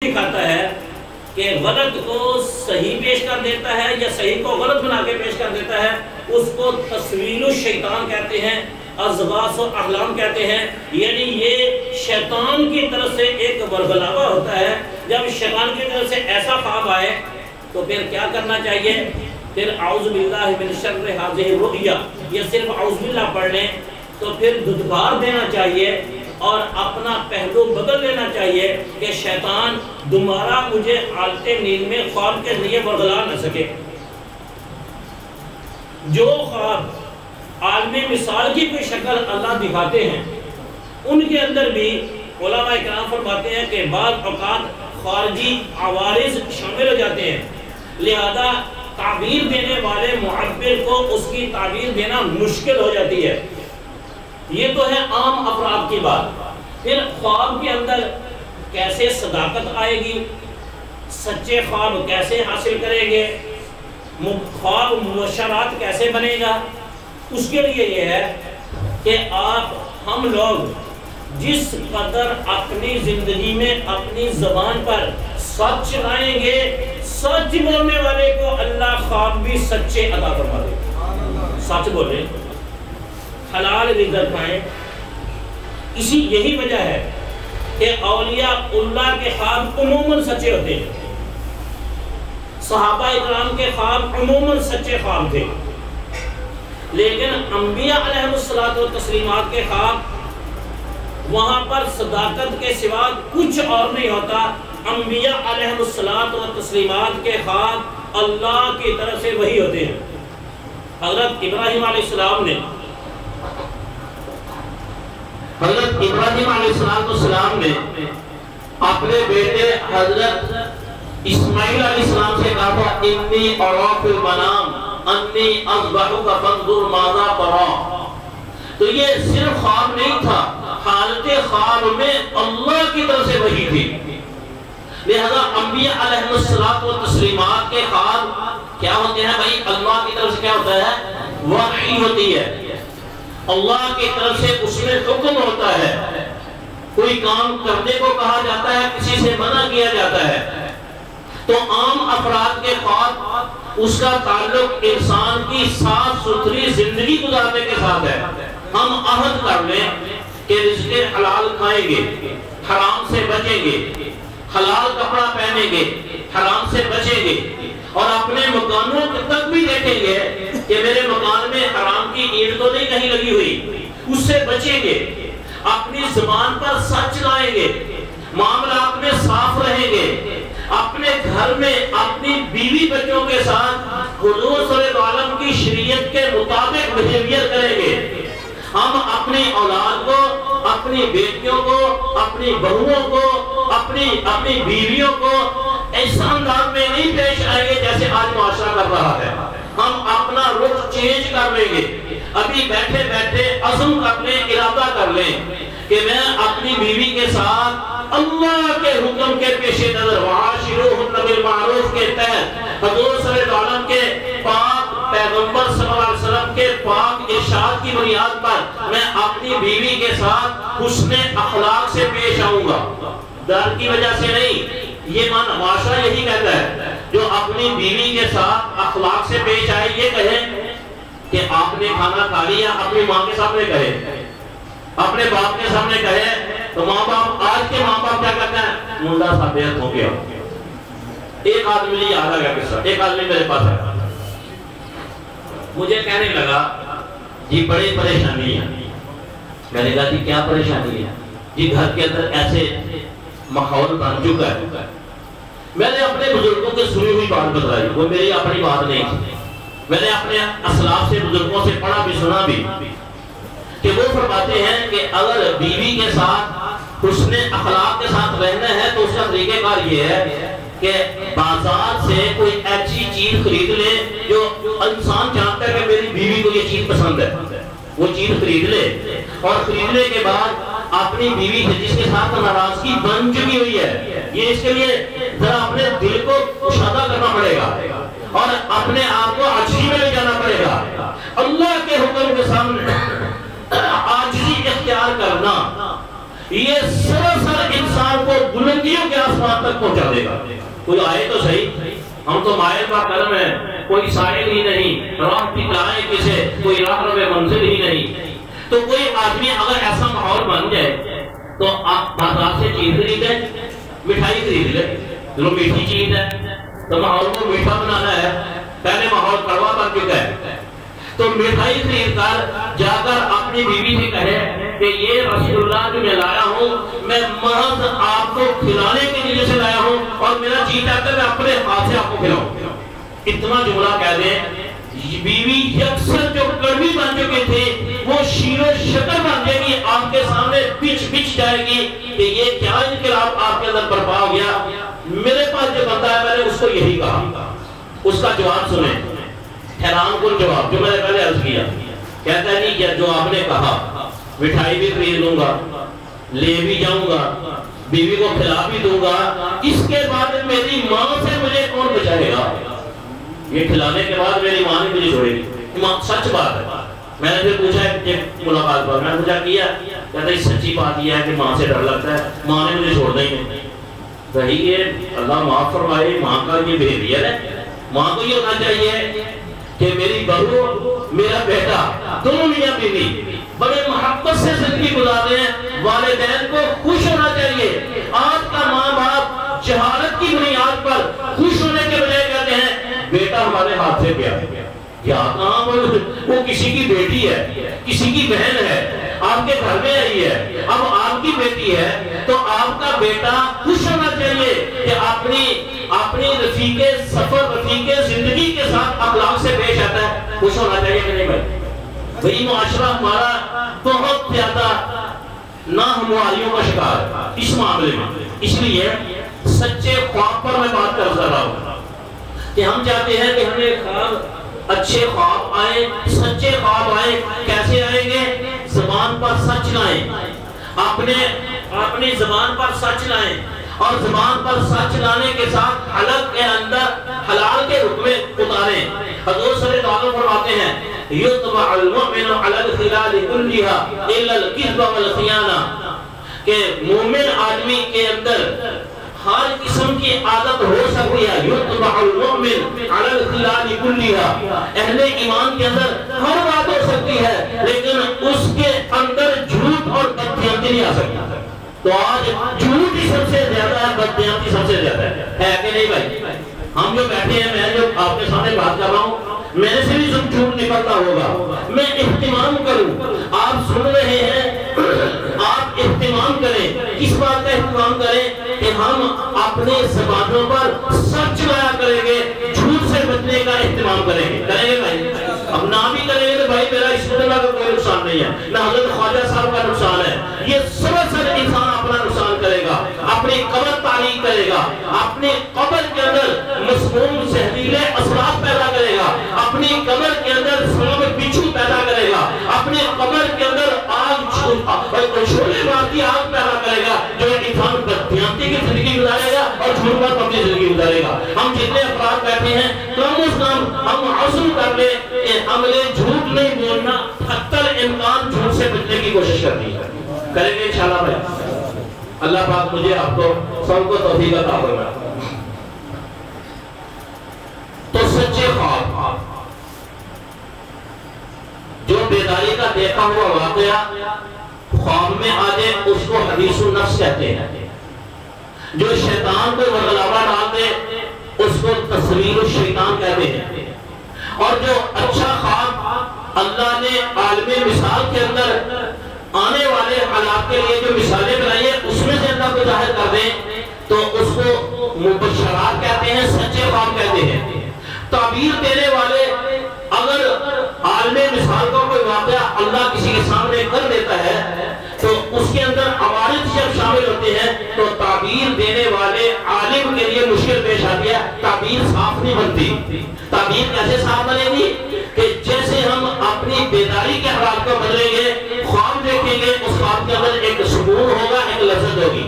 دکھاتا ہے کہ غلط کو صحیح پیش کر دیتا ہے یا صحیح کو غلط بنا کے پیش کر دیتا ہے، اس کو تسویل الشیطان کہتے ہیں، ازغاث و احلام کہتے ہیں۔ یعنی یہ شیطان کی طرف سے ایک ورغلاوا ہوتا ہے۔ جب شیطان کی طرف سے ایسا خواب آئے تو پھر کیا کرنا چاہیے؟ پھر اعوذ باللہ من شر ھذہ الرؤیا، یہ صرف اعوذ باللہ پڑھ لیں تو پھر دھتکار دینا چاہیے اور اپنا پہلو بدل لینا چاہیے کہ شیطان دوبارہ مجھے حالت نیند میں خواب کے ذریعے ورغلا نہ سکے۔ جو خواب عالم مثال کی کوئی شکل اللہ دکھاتے ہیں، ان کے اندر بھی علماء کرام فرماتے ہیں کہ بعض اوقات خارجی عوارض شامل ہو جاتے ہیں، لہذا تعبیر دینے والے معبر کو اس کی تعبیر دینا مشکل ہو جاتی ہے۔ یہ تو ہے عام افراد کی بات۔ پھر خواب کے اندر کیسے صداقت آئے گی، سچے خواب کیسے حاصل کریں گے، خواب مبشرات کیسے بنے گا، اس کے لیے یہ ہے کہ ہم لوگ جس قدر اپنی زندگی میں اپنی زبان پر سچ لائیں گے، سچ بولنے والے کو اللہ خواب بھی سچے عطا فرما دے۔ سچ بولیں، حلال رزق پائیں۔ یہی وجہ ہے کہ اولیاء اللہ کے خواب عموماً سچے ہوتے ہیں۔ صحابہ اکرام کے خواب عموماً سچے خواب تھے، لیکن انبیاء علیہ الصلوۃ والتسلیمات کے خواب وہاں پر صداقت کے سوا کچھ اور نہیں ہوتا۔ انبیاء علیہ الصلوۃ والتسلیمات کے خواب اللہ کی طرف سے وحی ہوتے ہیں۔ حضرت ابراہیم علیہ السلام نے اپنے بیٹے حضرت اسماعیل علیہ السلام سے کہا تھا انی ارا فی المنام انی اذبحک فانظر ماذا تری۔ تو یہ صرف خواب نہیں تھا، حالت خواب میں اللہ کی طرف سے وحی تھی۔ لہذا انبیاء علیہ الصلوۃ والتسلیمات کے خواب کیا ہوتے ہیں بھائی؟ اللہ کی طرف سے کیا ہوتا ہے؟ وحی ہوتی ہے۔ اللہ کی طرف سے اس میں حکم ہوتا ہے، کوئی کام کرنے کو کہا جاتا ہے، کسی سے منع کیا جاتا ہے۔ تو عام افراد کے خواب اس کا تعلق انسان کی صاف ستھری زندگی گزارنے کے ساتھ ہے۔ ہم عہد کر لیں کہ رزق حلال کھائیں گے، حرام سے بچیں گے، حلال کپڑا پہنیں گے، حرام سے بچیں گے، اور اپنے مکانوں تک بھی دیکھیں گے کہ میرے مکان میں حرام کی اینٹ تو نہیں کہیں لگی ہوئی، اس سے بچیں گے، اپنی زبان پر سچ لائیں گے، معاملات میں صاف رہیں گے، اپنے گھر میں اپنی بیوی بچوں کے ساتھ حضور صلی اللہ علیہ وسلم کی شریعت کے مطابق بہیویئر کریں گے۔ ہم اپنی اولاد کو، اپنی بیٹیوں کو، اپنی بہوؤں کو، اپنی بیویوں کو ایسا انداز میں نہیں پیش آئیں گے جیسے آج معاشرہ کر رہا ہے۔ ہم اپنا رخ چینج کر لیں گے۔ ابھی بیٹھے بیٹھے عزم کر لیں، ارادہ کر لیں کہ میں اپنی بیوی کے ساتھ اللہ کے حکم کے پیش نظر وعاشروہن بالمعروف کے تحت حضور صلی اللہ علیہ وسلم کے پاک پیغمبر صلی اللہ علیہ وسلم کے پاک ارشاد کی بنیاد پر میں اپنی بیوی کے ساتھ حسن اخلاق سے پیش آؤں گا، ڈر کی وجہ سے نہیں۔ یہ معاشرہ یہی کہتا ہے، جو اپنی بیوی کے ساتھ اخلاق سے پیش آئے، یہ کہیں کہ آپ نے کھانا کھا لیا، اپنی ماں کے سامنے کہے، اپنے باپ کے سامنے کہے، تو ماں باپ، آج کے ماں باپ کیا کہتے ہیں؟ منڈا ثابت ہو گیا۔ ایک آدمی نے یاد آ گیا قصہ، ایک آدمی میرے پاس ہے، مجھے کہنے لگا جی بڑی پریشانی ہے۔ میں نے کہا جی کیا پریشانی ہے؟ جی گھر کے اندر ایسے ماحول بن چکا ہے۔ میں نے اپنے بزرگوں کے سنی ہوئی بات بتائی، وہ میری اپنی بات نہیں تھی، میں نے اپنے اسلاف سے، بزرگوں سے پڑھا بھی سنا بھی کہ وہ فرماتے ہیں کہ اگر بیوی کے ساتھ حسن اخلاق کے ساتھ رہنا ہے تو اس کا طریقہ کار یہ ہے کہ بازار سے کوئی ایسی چیز خرید لے جو انسان جانتا ہے کہ میری بیوی کو یہ چیز پسند ہے، وہ چیز خرید لے، اور خریدنے کے بعد اپنی بیوی سے جس کے ساتھ ناراضگی بن چکی ہوئی ہے، یہ اس کے لیے ذرا اپنے دل کو کشادہ کرنا پڑے گا اور اپنے آپ کو عاجزی میں لے جانا پڑے گا۔ اللہ کے حکم کے سامنے عاجزی اختیار کرنا، یہ سراسر انسان کو بلندیوں کے آسمان تک پہنچا دے گا. کوئی آئے تو صحیح، ہم تو مائل کا قدم ہے، کوئی سائل ہی نہیں، راہ دکھلائے کسے، کوئی راہ رب منزل ہی نہیں. تو کوئی آدمی اگر ایسا ماحول بن جائے تو آپ بازار سے چیز خریدیں، مٹھائی خرید لیں. جو میٹھی چیز ہے تو ماحول کو میٹھا بنانا ہے، پہلے ماحول کڑوا بن چکا ہے، تو مٹھائی خرید کر جا کر اپنی بیوی سے کہے کہ یہ رسول اللہ جو میں لایا ہوں میں محض آپ کو کھلانے کے لیے سے لایا ہوں اور میرا جی چاہتا ہے میں اپنے ہاتھ سے آپ کو کھلاؤں. اتنا جملہ کہہ دیں، بیوی یکسر جو کڑوی بن چکے تھے وہ شیر و شکر بن جائے گی، آپ کے سامنے بچ جائے گی کہ یہ کیا انقلاب آپ کے اندر برپا ہو گیا. میرے پاس جو بندہ ہے میں نے اس کو یہی کہا. اس کا جواب سنیں، حیران کن جواب جو میں نے پہلے عرض کیا. کہتا ہے نہیں کیا جو آپ نے کہا، مٹھائی بھی خرید لوں گا، لے بھی جاؤں گا، بیوی کو کھلا بھی دوں گا، اس کے بعد میری ماں سے مجھے کون بچائے گا؟ یہ کھلانے کے بعد میری ماں نہیں مجھے چھوڑے گی. سچ بات ہے. میں نے پھر پوچھا ایک ملاقات پر، میں نے پوچھا کیا، کہتا ہے سچی بات یہ ہے کہ ماں سے ڈر لگتا ہے، ماں نے مجھے چھوڑنا ہی نہیں. وہی یہ اللہ معاف فرمائے، ماں کا یہ بیہیویئر ہے. ماں کو یہ ہونا چاہیے کہ میری بہو میرا بیٹا دونوں میاں بیوی بڑے محبت سے زندگی گزارتے ہیں، والدین کو خوش ہونا چاہیے. آج کا ماں باپ جہالت کی بنیاد پر خوش ہونے کے بجائے کہتے ہیں بیٹا ہمارے ہاتھ سے گیا. یا کہاں وہ کسی کی بیٹی ہے، کسی کی بہن ہے، آپ کے گھر میں آئی ہے، اب آپ کی بیٹی ہے تو آپ کا بیٹا خوش ہونا چاہیے کہ اپنی رفیق سفر رفیق زندگی کے ساتھ اخلاق سے پیش آتا ہے. خوش ہونا چاہیے کہ نہیں بھائی؟ وہی معاشرہ ہمارا بہت زیادہ ناہمواریوں کا شکار ہے اس معاملے میں. اس لیے سچے خواب پر میں بات کر رہا ہوں کہ ہم چاہتے ہیں کہ ہمیں خواب اچھے خواب آئیں، سچے خواب آئیں. کیسے آئیں گے؟ زبان پر سچ لائیں، اپنی زبان پر سچ لائیں، اور زبان پر سچ لانے کے ساتھ حلق کے اندر حلال کے رکمے اتاریں. حضور صلی اللہ علیہ وسلم فرماتے ہیں یطبع المؤمن علی الخلال کلها الا الکذب والخیانہ، کہ مومن آدمی کے اندر ہر قسم کی عادت ہو سکتی ہے. یطبع المؤمن علی الخلال کلها، اہل ایمان کے اندر ہر بات ہو سکتی ہے لیکن اس کے اندر جھوٹ اور بددیانتی نہیں آ سکتی. تو آج جھوٹ ہی سب سے زیادہ ہے، بددیانتی سب سے زیادہ ہے کہ نہیں بھائی؟ ہم جو بیٹھے ہیں، میں جو آپ کے سامنے بات کر رہا ہوں، میرے سے بھی سب جھوٹ نکلتا ہوگا. میں اہتمام کروں، آپ سن رہے ہیں، آپ اہتمام کریں. کس بات کا اہتمام کریں؟ کہ ہم اپنے زبانوں پر سچ لایا کریں گے، جھوٹ سے بچنے کا اہتمام کریں گے. کریں گے بھائی؟ اب نہ بھی کریں گے تو بھائی میرا اس اللہ کا کوئی نقصان نہیں ہے، نہ حضرت خواجہ صاحب کا نقصان ہے. یہ سراسر انسان اپنا نقصان کرے گا، اپنی قبر تاریخ کرے گا، اپنی قبر کے اندر مسموم زہریلے اثرات پیدا کرے گا، اپنی قبر کے اندر سانپ بچھو پیدا کرے گا، اپنی قبر کے اندر چھولے مارتی آگ پیدا کرے گا، جو انسان بددیانتی کی زندگی گزارے گا اور جھوٹ پر اپنی زندگی گزارے گا. ہم جتنے افراد بیٹھے ہیں کم از کم ہم عزم کر لیں کہ ہم نے جھوٹ نہیں بولنا، 70 امکان جھوٹ سے بچنے کی کوشش کرنی ہے. کریں گے انشاءاللہ بھائی. اللہ پاک مجھے آپ کو سب کو توفیق عطا فرمائے. تو سچے خواب، جو بیداری کا دیکھا ہوا واقعہ خواب میں آ جائے اس کو حدیث النفس کہتے ہیں. جو شیطان کو غلبہ ڈال دے اس کو تصویر الشیطان کہتے ہیں. اور جو اچھا خواب اللہ نے عالم مثال کے اندر آنے والے حالات کے لیے جو مثالیں بنائی ہیں اس میں سے اللہ کو ظاہر کر دیں تو اس کو مبشرات کہتے ہیں، سچے خواب کہتے ہیں. تعبیر دینے والے اگر عالم مثال کا کوئی واقعہ اللہ کسی کے سامنے کر دیتا ہے تو اس کے اندر عوارض جب شامل ہوتے ہیں تو تعبیر دینے والے عالم کے لیے مشکل پیش آتی ہے. تعبیر صاف نہیں بنتی. تعبیر کیسے صاف بنے گی؟ کہ جیسے ہم اپنی بیداری کے حالات کو بدلیں گے، خواب دیکھیں گے، اس خواب کے اندر ایک سکون ہوگا، ایک لذت ہوگی.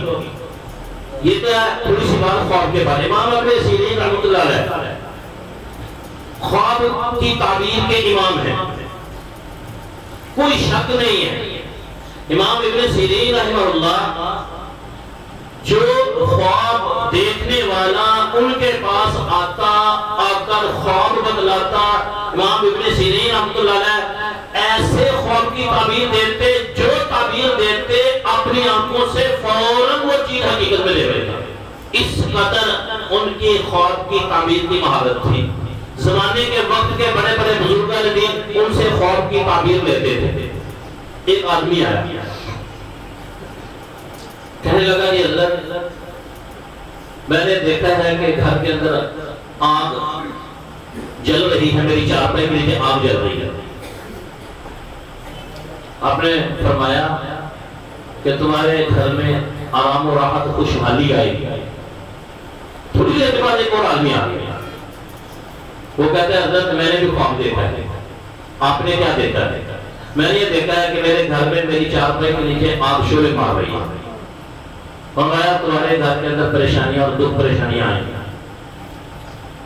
یہ تو تھوڑی سی بات خواب کے بارے میں. امام ابن سیرین رحمۃ اللہ علیہ خواب کی تعبیر کے امام ہیں، کوئی شک نہیں ہے امام ابن سیرین رحمہ اللہ جو خواب دیکھنے والا ان کے پاس آتا آ کر خواب بدلاتا، امام ابن سیرین رحمۃ اللہ علیہ ایسے خواب کی تعبیر دیتے، جو تعبیر دیتے اپنی آنکھوں سے فوراً وہ چیز حقیقت میں لے لیتا۔ اس قدر ان کی خواب کی تعبیر کی مہارت تھی۔ زمانے کے وقت کے بڑے بڑے بزرگان دین ان سے خواب کی تعبیر لیتے تھے۔ ایک آدمی آیا، کہنے لگا کہ حضرت میں نے دیکھا ہے کہ گھر کے اندر آگ جل رہی ہے، میری چارپائی کے نیچے آگ جل رہی ہے۔ آپ نے فرمایا کہ تمہارے گھر میں آرام و راحت خوشحالی آئے گی۔ تھوڑی دیر کے بعد ایک اور آدمی آ گیا، وہ کہتا ہے حضرت میں نے بھی خواب دیکھا ہے۔ آپ نے کیا دیکھا ہے؟ میں نے یہ دیکھا ہے کہ میرے گھر میں میری چارپائی کے نیچے آگ شعلے مار رہی ہے۔ فرمایا تمہارے گھر کے اندر پریشانیاں اور دکھ پریشانیاں آئیں گی،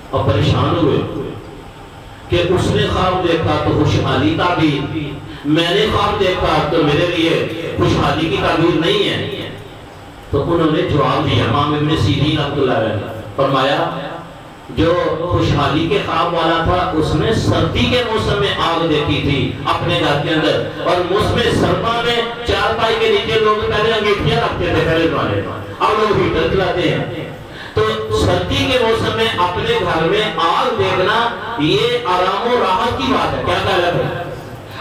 اور پریشان ہوئے کہ اس نے خواب دیکھا تو خوشحالی تعبیر، میں نے خواب دیکھا تو میرے لیے خوشحالی کی تعبیر نہیں ہے۔ تو انہوں نے جواب دیا، امام ابن سیرین رحمۃ اللہ علیہ، فرمایا جو خوشحالی کے خواب والا تھا اس نے سردی کے موسم میں آگ دیکھی تھی اپنے گھر کے اندر، اور موسم سرما میں چارپائی کے نیچے لوگ پہلے انگیٹھیاں رکھتے تھے پہلے زمانے میں، اب لوگ ہیٹر چلاتے ہیں۔ تو سردی کے موسم میں اپنے گھر میں آگ دیکھنا یہ آرام و راحت کی بات ہے، کیا خیال ہے؟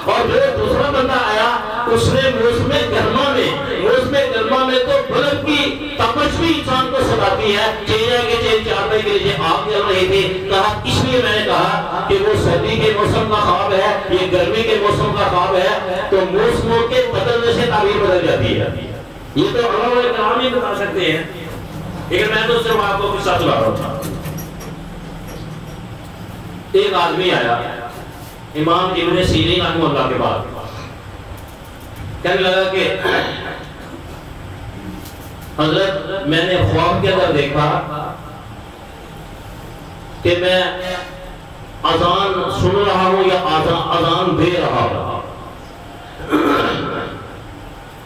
اور جو دوسرا بندہ آیا اس نے موسم گرما میں تو برف کی تپش بھی انسان کو سلاتی ہے، چارپائی کے نیچے آگ جل رہی تھی۔ کہا اس لیے میں نے کہا کہ وہ سردی کے موسم کا خواب ہے، یہ گرمی کے موسم کا خواب ہے، تو موسموں کے بدلنے سے تعبیر بدل جاتی ہے۔ یہ تو علماء کرام ہی بتا سکتے ہیں، لیکن میں تو صرف آپ کو قصہ سنا رہا تھا۔ ایک آدمی آیا امام ابن سیرین رحمہ اللہ کے بعد، کہنے لگا کہ حضرت میں نے خواب کے اندر دیکھا کہ میں اذان سن رہا ہوں یا اذان دے رہا ہوں۔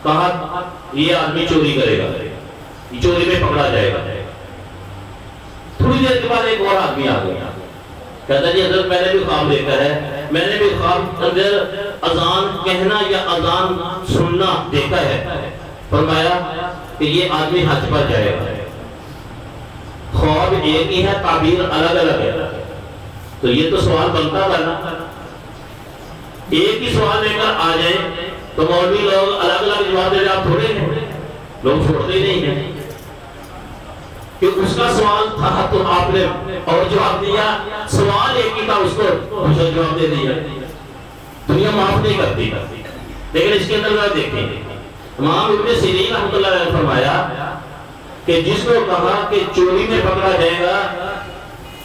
کہا یہ آدمی چوری کرے گا، چوری میں پکڑا جائے گا۔ تھوڑی دیر کے بعد ایک اور آدمی آ گیا، کہتا جی حضرت میں نے بھی خواب دیکھا ہے، میں نے بھی خواب اندر اذان کہنا یا اذان سننا دیکھا ہے۔ فرمایا کہ یہ آدمی حج پر جائے گا، خواب ایک ہی ہے، تعبیر الگ الگ ہے۔ تو یہ تو سوال بنتا تھا نا، ایک ہی سوال لے کر آ جائیں تو مولوی لوگ الگ الگ جواب دے آپ تھوڑے ہیں، لوگ چھوڑتے ہی نہیں ہیں کہ اس کا سوال تھا تو آپ نے اور جواب دیا، سوال ایک ہی تھا اس کو دوسرا جواب دے دیا۔ دنیا معاف نہیں کرتی، لیکن اس کے اندر دیکھیں امام ابن سیرین رحمۃ اللہ علیہ نے فرمایا کہ جس کو کہا کہ چوری میں پکڑا جائے گا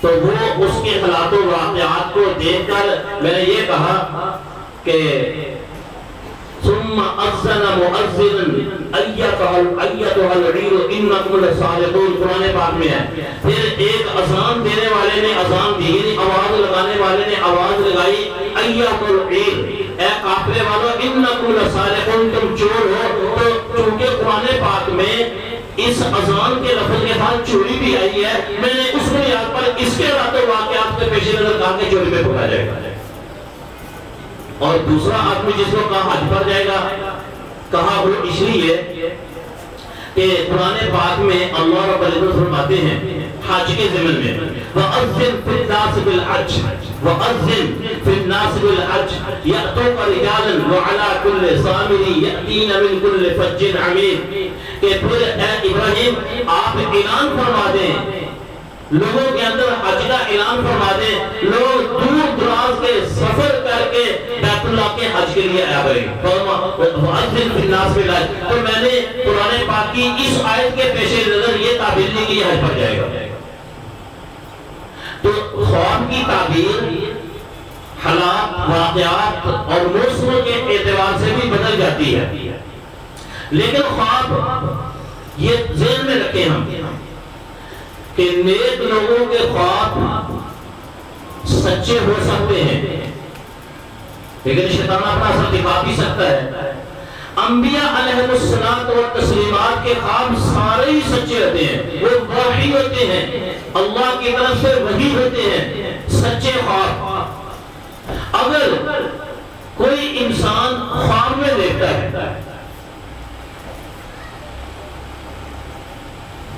تو وہ اس کے حالات و واقعات کو دیکھ کر میں نے یہ کہا کہ ثم اذن مؤذن ایتها العیر انکم لصادقون، قرآن پاک میں ہے۔ پھر ایک اذان دینے والے نے اذان دی، آواز لگانے والے نے آواز لگائی، ایتها العیر، اے قافلے والو انکم لصادقون، تم چور ہو۔ تو چونکہ قرآن پاک میں اس اذان کے لفظ کے ساتھ چوری بھی آئی ہے، میں نے اس بنیاد پر اس کے رات و واقعات کے پیش نظر کہا کہ چوری میں پکڑا جائے گا۔ اور دوسرا آدمی جس کو کہا حج پر جائے گا، کہا وہ اس لیے کہ قرآن پاک میں اللہ رب العزت فرماتے ہیں حج کے ضمن میں وَأَذِّن فِي النَّاسِ بِالْحَجِّ وَأَذِّن فِي النَّاسِ بِالْحَجِّ يَأْتُوكَ رِجَالًا وَعَلَى كُلِّ ضَامِرٍ يَأْتِينَ مِنْ كُلِّ فَجٍّ عَمِيقٍ، کہ پھر اے ابراہیم آپ اعلان فرما دیں، لوگوں کے اندر حج کا اعلان فرما دیں، لوگ دور دراز کے سفر کر کے بیت اللہ کے حج کے لیے آیا کریں۔ وَأَذِّن فِي النَّاسِ بِالْحَجِّ، تو میں نے قرآن پاک کی اس آیت کے پیش نظر یہ تعبیر نہیں کی حج پر جائے گا۔ تو خواب کی تعبیر حالات، واقعات اور موسموں کے اعتبار سے بھی بدل جاتی ہے، لیکن خواب یہ ذہن میں رکھیں ہم کہ نیک لوگوں کے خواب سچے ہو سکتے ہیں، لیکن شیطان اپنا اثر دکھا بھی سکتا ہے۔ انبیاء علیہ السلام و تسلیمات کے خواب سارے ہی سچے ہوتے ہیں، وہ وحی ہوتے ہیں، اللہ کی طرف سے وحی ہوتے ہیں، سچے خواب۔ اگر کوئی انسان خواب میں دیکھتا ہے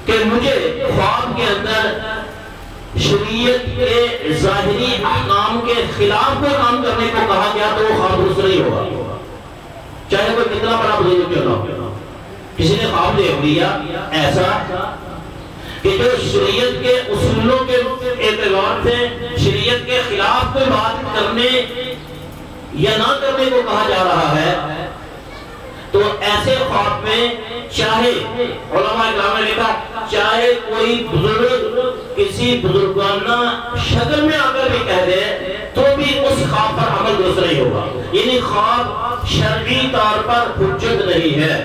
کہ مجھے خواب کے اندر شریعت کے ظاہری احکام کے خلاف کوئی کام کرنے کو کہا گیا تو وہ خواب درست نہیں ہوگا، چاہے کوئی کتنا بڑا بزرگ کیوں نہ ہو۔ کسی نے خواب دیکھ لیا ایسا کہ جو شریعت کے اصولوں کے اعتبار سے شریعت کے خلاف کوئی بات کرنے یا نہ کرنے کو کہا جا رہا ہے، تو ایسے خواب میں چاہے علماء کرام نے لکھا چاہے کوئی بزرگ کسی بزرگانہ شکل میں آ کر بھی کہہ دے تو بھی اس خواب پر عمل درست نہیں ہوگا، یعنی خواب شرعی طور پر حجت نہیں ہے۔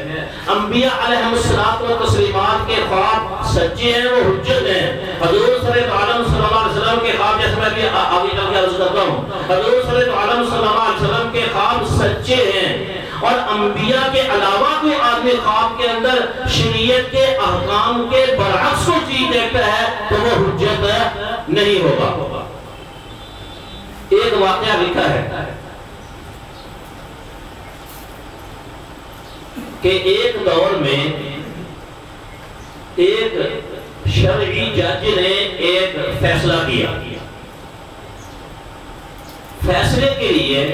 انبیاء علیہ السلام و تسلیمات کے خواب سچے ہیں، وہ حجت ہیں۔ حضور صلی اللہ علیہ وسلم کے خواب، جیسے میں بھی آگے چل کے عرض کرتا ہوں، حضور صلی اللہ علیہ وسلم کے خواب سچے ہیں، اور انبیاء کے علاوہ کوئی آدمی خواب کے اندر شریعت کے احکام کے برعکس کو چیز دیکھتا ہے تو وہ حجت نہیں ہوگا۔ ایک واقعہ لکھا ہے کہ ایک دور میں ایک شرعی جج نے ایک فیصلہ کیا، فیصلے کے لیے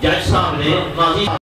جج صاحب نے قاضی